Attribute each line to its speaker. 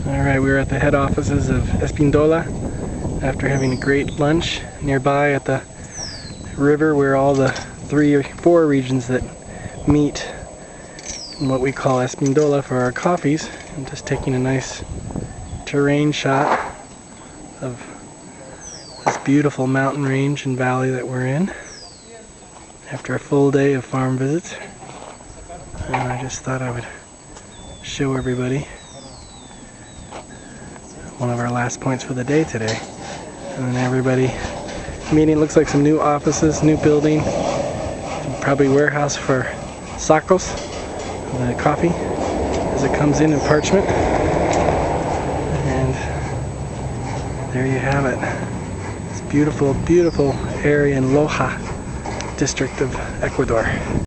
Speaker 1: Alright, we're at the head offices of Espindola after having a great lunch nearby at the river where all the 3 or 4 regions that meet in what we call Espindola for our coffees. I'm just taking a nice terrain shot of this beautiful mountain range and valley that we're in after a full day of farm visits. And I just thought I would show everybody one of our last points for the day today. And then everybody meeting. Looks like some new offices, new building, probably warehouse for sacos, the coffee as it comes in parchment. And there you have it. This beautiful, beautiful area in Loja district of Ecuador.